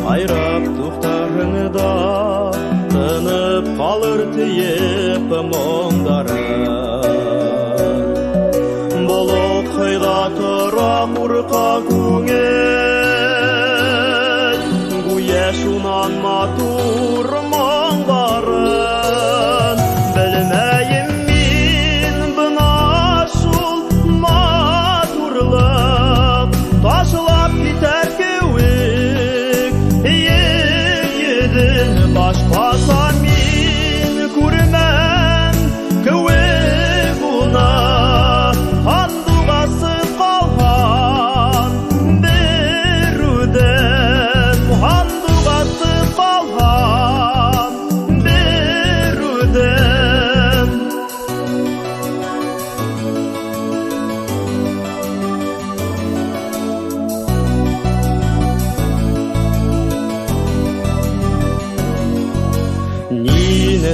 Айрап туқтарыңда тынып қалыр тиіп мұңдарын бұл оқиға тұра құрқа көңіл гүя шунан матур мұңдарын білмейім мен бұна шул матурлық ташылап кетер Başpasa min kurmen köveguna Handugası kalhan berudem Handugası kalhan berudem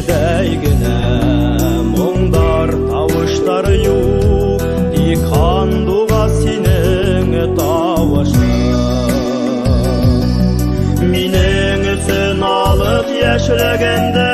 Дәйгенә мұңдар тауыштар юк Тик хандуға синең тавышың Минең өсөн алып яшьлегендә